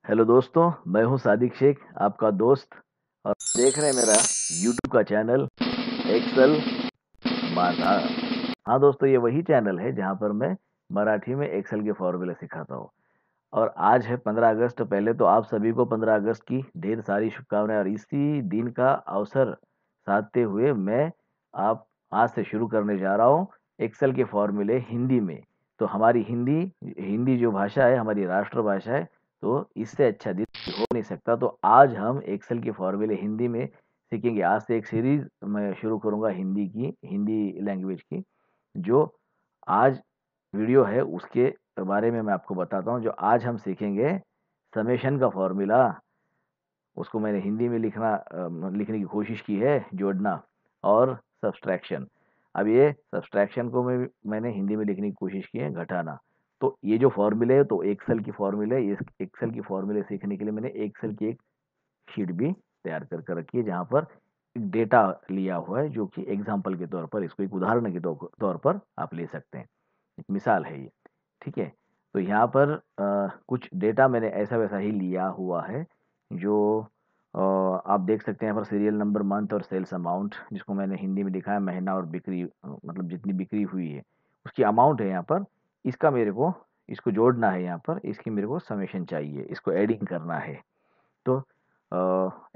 Hello दोस्तों, मैं हूं सादिक शेख, आपका दोस्त। और देख रहे हैं मेरा यूट्यूब का चैनल एक्सेल माधा। हाँ दोस्तों, ये वही चैनल है जहां पर मैं मराठी में एक्सेल के फॉर्मूले सिखाता हूँ। और आज है 15 अगस्त। पहले तो आप सभी को 15 अगस्त की ढेर सारी शुभकामनाएं। और इसी दिन का अवसर साधते हुए मैं आप आज से शुरू करने जा रहा हूँ एक्सेल के फॉर्मूले हिंदी में। तो हमारी हिंदी हिंदी जो भाषा है, हमारी राष्ट्रभाषा है, तो इससे अच्छा दिन हो नहीं सकता। तो आज हम एक्सेल के फॉर्मूले हिंदी में सीखेंगे। आज से एक सीरीज मैं शुरू करूंगा हिंदी लैंग्वेज की। जो आज वीडियो है उसके बारे में मैं आपको बताता हूँ। जो आज हम सीखेंगे समेशन का फॉर्मूला, उसको मैंने हिंदी में लिखने की कोशिश की है, जोड़ना। और सब्सट्रैक्शन, अब ये सब्सट्रैक्शन को मैंने हिंदी में लिखने की कोशिश की है, घटाना। तो ये जो फॉर्मूले है, तो एक्सेल की फॉर्मूले, इस एक्सेल की फॉर्मूले सीखने के लिए मैंने एक्सेल की एक शीट भी तैयार कर कर रखी है, जहाँ पर एक डेटा लिया हुआ है, जो कि एग्जाम्पल के तौर पर, इसको एक उदाहरण के तौर पर आप ले सकते हैं। एक मिसाल है ये, ठीक है। तो यहाँ पर कुछ डेटा मैंने ऐसा वैसा ही लिया हुआ है। जो आप देख सकते हैं यहाँ पर सीरियल नंबर, मंथ और सेल्स अमाउंट, जिसको मैंने हिंदी में लिखा है महीना, और बिक्री मतलब जितनी बिक्री हुई है उसकी अमाउंट है यहाँ पर। इसका मेरे को इसको जोड़ना है, यहाँ पर इसकी मेरे को समेशन चाहिए, इसको एडिंग करना है। तो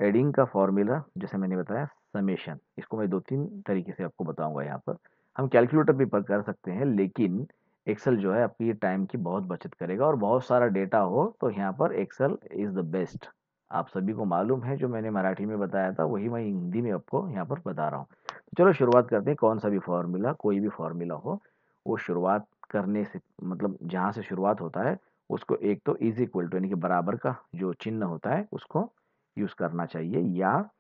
एडिंग का फॉर्मूला जैसे मैंने बताया समेशन, इसको मैं दो तीन तरीके से आपको बताऊंगा। यहाँ पर हम कैलकुलेटर भी पर कर सकते हैं, लेकिन एक्सेल जो है आपकी टाइम की बहुत बचत करेगा। और बहुत सारा डेटा हो तो यहाँ पर एक्सेल इज़ द बेस्ट। आप सभी को मालूम है, जो मैंने मराठी में बताया था वही मैं हिंदी में आपको यहाँ पर बता रहा हूँ। तो चलो शुरुआत करते हैं। कौन सा भी फॉर्मूला, कोई भी फॉर्मूला हो, वो शुरुआत करने से मतलब जहाँ से शुरुआत होता है उसको एक तो इज इक्वल टू यानी कि बराबर का जो चिन्ह होता है उसको यूज करना चाहिए, या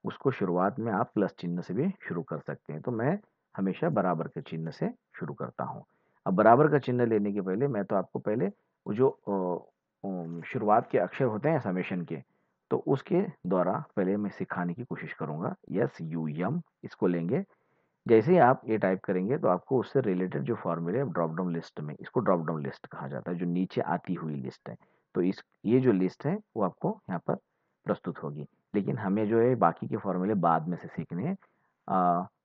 उसको शुरुआत में आप प्लस चिन्ह से भी शुरू कर सकते हैं। तो मैं हमेशा बराबर के चिन्ह से शुरू करता हूँ। अब बराबर का चिन्ह लेने के पहले मैं तो आपको पहले वो जो शुरुआत के अक्षर होते हैं समेशन के, तो उसके द्वारा पहले मैं सिखाने की कोशिश करूंगा। यस यू यम, इसको लेंगे। जैसे ही आप ये टाइप करेंगे तो आपको उससे रिलेटेड जो फॉर्मूले ड्रॉप डाउन लिस्ट में, इसको ड्रॉप डाउन लिस्ट कहा जाता है, जो नीचे आती हुई लिस्ट है। तो इस ये जो लिस्ट है वो आपको यहाँ पर प्रस्तुत होगी। लेकिन हमें जो है बाकी के फॉर्मूले बाद में से सीखने हैं।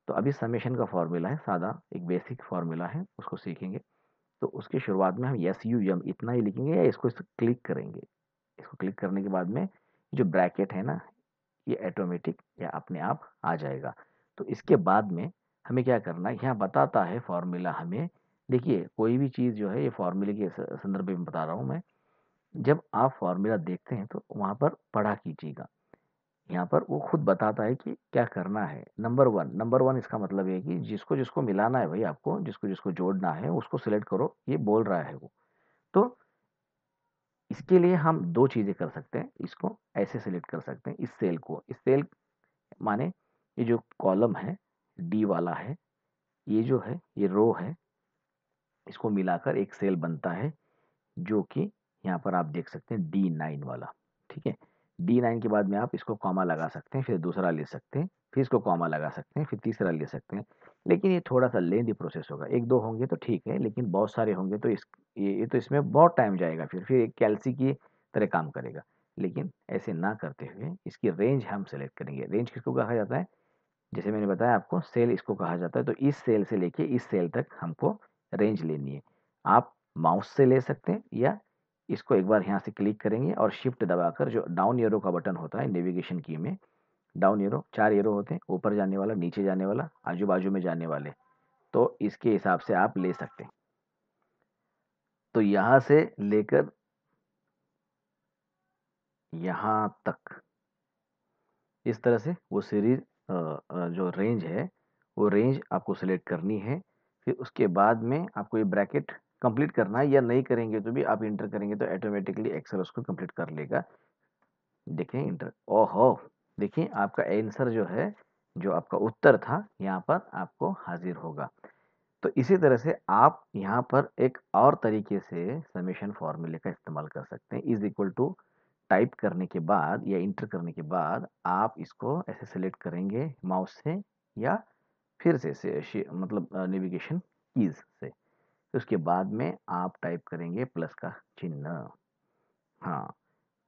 तो अभी समेशन का फॉर्मूला है, सादा एक बेसिक फॉर्मूला है, उसको सीखेंगे। तो उसकी शुरुआत में हम यस यू यम इतना ही लिखेंगे, या इसको क्लिक करेंगे। इसको क्लिक करने के बाद में जो ब्रैकेट है ना, ये ऑटोमेटिक या अपने आप आ जाएगा। तो इसके बाद में हमें क्या करना है, यहाँ बताता है फॉर्मूला हमें। देखिए, कोई भी चीज़ जो है, ये फॉर्मूले के संदर्भ में बता रहा हूँ मैं। जब आप फॉर्मूला देखते हैं तो वहाँ पर पढ़ा कीजिएगा। यहाँ पर वो खुद बताता है कि क्या करना है। नंबर वन इसका मतलब है कि जिसको जिसको मिलाना है भाई, आपको जिसको जिसको जोड़ना है उसको सिलेक्ट करो, ये बोल रहा है वो। तो इसके लिए हम दो चीज़ें कर सकते हैं। इसको ऐसे सिलेक्ट कर सकते हैं, इस सेल को, इस सेल माने ये जो कॉलम है डी वाला है, ये जो है ये रो है, इसको मिलाकर एक सेल बनता है, जो कि यहाँ पर आप देख सकते हैं D9 वाला। ठीक है, D9 के बाद में आप इसको कॉमा लगा सकते हैं, फिर दूसरा ले सकते हैं, फिर इसको कॉमा लगा सकते हैं, फिर तीसरा ले सकते हैं। लेकिन ये थोड़ा सा लेंदी प्रोसेस होगा। एक दो होंगे तो ठीक है, लेकिन बहुत सारे होंगे तो ये तो इसमें बहुत टाइम जाएगा, फिर एक कैलसी की तरह काम करेगा। लेकिन ऐसे ना करते हुए इसकी रेंज हम सेलेक्ट करेंगे। रेंज किसको कहा जाता है, जैसे मैंने बताया आपको, सेल इसको कहा जाता है। तो इस सेल से लेके इस सेल तक हमको रेंज लेनी है। आप माउस से ले सकते हैं, या इसको एक बार यहाँ से क्लिक करेंगे और शिफ्ट दबाकर, जो डाउन एरो का बटन होता है नेविगेशन की में, डाउन एरो, चार एरो होते हैं, ऊपर जाने वाला, नीचे जाने वाला, आजू बाजू में जाने वाले। तो इसके हिसाब से आप ले सकते हैं। तो यहाँ से लेकर यहाँ तक इस तरह से वो सीरीज जो रेंज है, वो रेंज आपको सेलेक्ट करनी है। फिर उसके बाद में आपको ये ब्रैकेट कंप्लीट करना है, या नहीं करेंगे तो भी आप इंटर करेंगे तो ऑटोमेटिकली एक्सेल उसको कंप्लीट कर लेगा। देखें इंटर, ओहो, देखिए आपका आंसर जो है, जो आपका उत्तर था, यहाँ पर आपको हाजिर होगा। तो इसी तरह से आप यहाँ पर एक और तरीके से समेशन फॉर्मूले का इस्तेमाल कर सकते हैं। इज इक्वल टू टाइप करने के बाद या इंटर करने के बाद आप इसको ऐसे सेलेक्ट करेंगे माउस से, या फिर मतलब नेविगेशन कीज से। तो उसके बाद में आप टाइप करेंगे प्लस का चिन्ह। हाँ,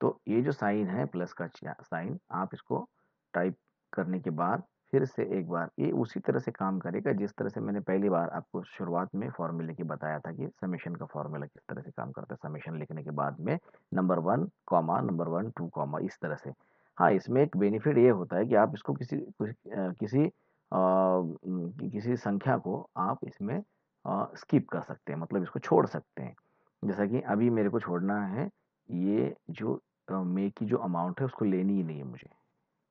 तो ये जो साइन है प्लस का साइन, आप इसको टाइप करने के बाद फिर से एक बार ये उसी तरह से काम करेगा जिस तरह से मैंने पहली बार आपको शुरुआत में फॉर्मूले की बताया था कि समेशन का फॉर्मूला किस तरह से काम करता है। समेशन लिखने के बाद में नंबर 1 कॉमा नंबर 1 2 कॉमा इस तरह से। हाँ, इसमें एक बेनिफिट ये होता है कि आप इसको किसी संख्या को आप इसमें स्किप कर सकते हैं, मतलब इसको छोड़ सकते हैं। जैसा कि अभी मेरे को छोड़ना है, ये जो मे की जो अमाउंट है उसको लेनी ही नहीं है मुझे।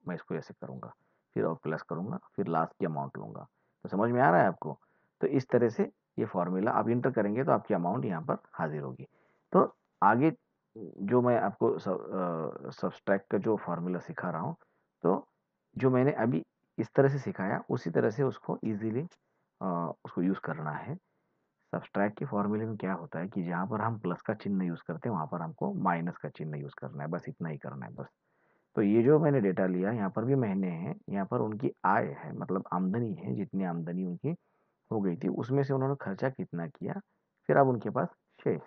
मैं इसको ऐसे करूँगा, फिर और प्लस करूँगा, फिर लास्ट की अमाउंट लूँगा। तो समझ में आ रहा है आपको? तो इस तरह से ये फ़ॉर्मूला आप एंटर करेंगे तो आपकी अमाउंट यहाँ पर हाज़िर होगी। तो आगे जो मैं आपको सब्सट्रैक्ट का जो फ़ॉर्मूला सिखा रहा हूँ, तो जो मैंने अभी इस तरह से सिखाया उसी तरह से उसको ईज़िली उसको यूज़ करना है। सब्सट्रैक्ट के फ़ॉर्मूले में क्या होता है कि जहाँ पर हम प्लस का चिन्ह यूज़ करते हैं, वहाँ पर हमको माइनस का चिन्ह यूज़ करना है, बस इतना ही करना है बस। तो ये जो मैंने डेटा लिया, यहाँ पर भी महीने हैं, यहाँ पर उनकी आय है, मतलब आमदनी है, जितनी आमदनी उनकी हो गई थी, उसमें से उन्होंने खर्चा कितना किया, फिर अब उनके पास शेष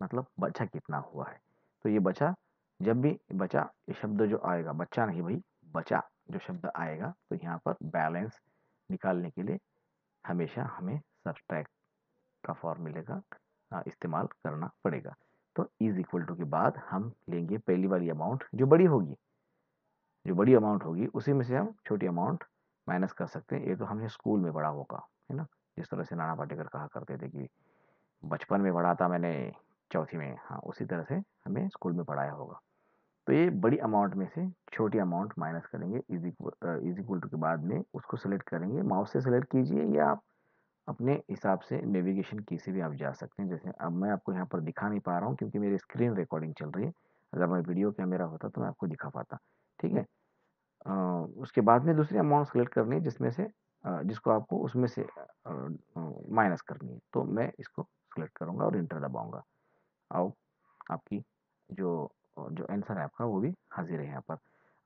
मतलब बचा कितना हुआ है। तो ये बचा, जब भी बचा ये शब्द जो आएगा, बच्चा नहीं भाई, बचा जो शब्द आएगा, तो यहाँ पर बैलेंस निकालने के लिए हमेशा हमें सब्सट्रैक्ट का फॉर्मूले का इस्तेमाल करना पड़ेगा। तो इज इक्वल टू के बाद हम लेंगे पहली वाली अमाउंट जो बड़ी होगी, जो बड़ी अमाउंट होगी उसी में से हम छोटी अमाउंट माइनस कर सकते हैं। ये तो हमने स्कूल में पढ़ा होगा, है ना, जिस तरह से नाना पाटेकर कहा करते थे कि बचपन में पढ़ा था मैंने चौथी में, हाँ उसी तरह से हमें स्कूल में पढ़ाया होगा। तो ये बड़ी अमाउंट में से छोटी अमाउंट माइनस करेंगे, इज इक्वल टू के बाद में उसको सेलेक्ट करेंगे, माउस से सेलेक्ट कीजिए या आप अपने हिसाब से नेविगेशन की से भी आप जा सकते हैं। जैसे अब मैं आपको यहाँ पर दिखा नहीं पा रहा हूँ क्योंकि मेरी स्क्रीन रिकॉर्डिंग चल रही है, अगर मैं वीडियो कैमरा होता तो मैं आपको दिखा पाता। ठीक है, अ, उसके बाद में दूसरी अमाउंट सेलेक्ट करनी है जिसमें से जिसको आपको उसमें से माइनस करनी है। तो मैं इसको सेलेक्ट करूँगा और इंटर दबाऊँगा। अब आपकी जो जो आंसर है आपका वो भी हाजिर है यहाँ पर।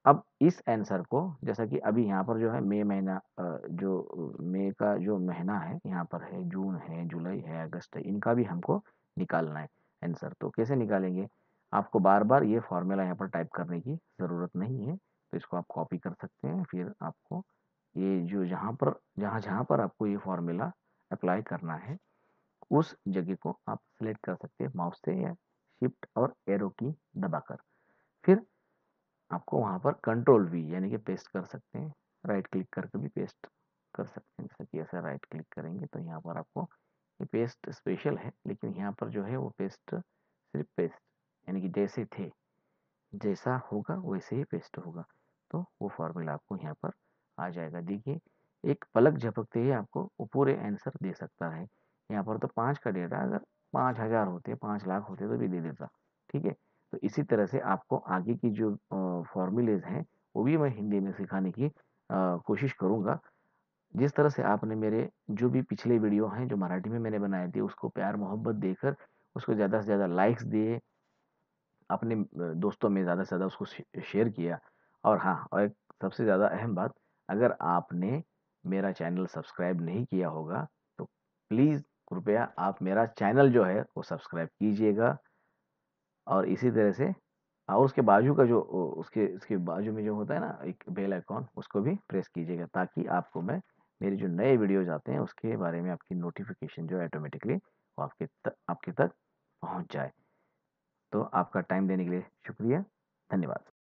अब इस आंसर को, जैसा कि अभी यहाँ पर जो है मई महीना, जो मई का जो महीना है यहाँ पर है, जून है, जुलाई है, अगस्त है, इनका भी हमको निकालना है आंसर। तो कैसे निकालेंगे? आपको बार बार ये फॉर्मूला यहाँ पर टाइप करने की ज़रूरत नहीं है, तो इसको आप कॉपी कर सकते हैं। फिर आपको ये जो जहाँ जहाँ पर आपको ये फॉर्मूला अप्लाई करना है उस जगह को आप सेलेक्ट कर सकते हैं माउस से या शिफ्ट और एरो की दबाकर। फिर आपको वहाँ पर कंट्रोल वी यानी कि पेस्ट कर सकते हैं, राइट क्लिक करके भी पेस्ट कर सकते हैं। जैसे कि ऐसा राइट क्लिक करेंगे तो यहाँ पर आपको ये पेस्ट स्पेशल है, लेकिन यहाँ पर जो है वो पेस्ट सिर्फ पेस्ट यानी कि जैसे थे, जैसा होगा वैसे ही पेस्ट होगा। तो वो फॉर्मूला आपको यहाँ पर आ जाएगा। देखिए, एक पलक झपकते ही आपको वो पूरे आंसर दे सकता है। यहाँ पर तो 5 का डेटा अगर 5,000 होते, 5 लाख होते तो भी दे देता। ठीक है, तो इसी तरह से आपको आगे की जो फॉर्मूलेज हैं वो भी मैं हिंदी में सिखाने की कोशिश करूँगा। जिस तरह से आपने मेरे जो भी पिछले वीडियो हैं जो मराठी में मैंने बनाए थे उसको प्यार मोहब्बत देकर उसको ज़्यादा से ज़्यादा लाइक्स दिए, अपने दोस्तों में ज़्यादा से ज़्यादा उसको शेयर किया। और हाँ, और एक सबसे ज़्यादा अहम बात, अगर आपने मेरा चैनल सब्सक्राइब नहीं किया होगा तो प्लीज़ कृपया आप मेरा चैनल जो है वो सब्सक्राइब कीजिएगा। और इसी तरह से और उसके बाजू का जो उसके उसके बाजू में जो होता है ना एक बेल आइकॉन, उसको भी प्रेस कीजिएगा ताकि आपको मैं मेरे जो नए वीडियोज़ आते हैं उसके बारे में आपकी नोटिफिकेशन जो है ऑटोमेटिकली वो आपके तक पहुँच जाए। तो आपका टाइम देने के लिए शुक्रिया। धन्यवाद।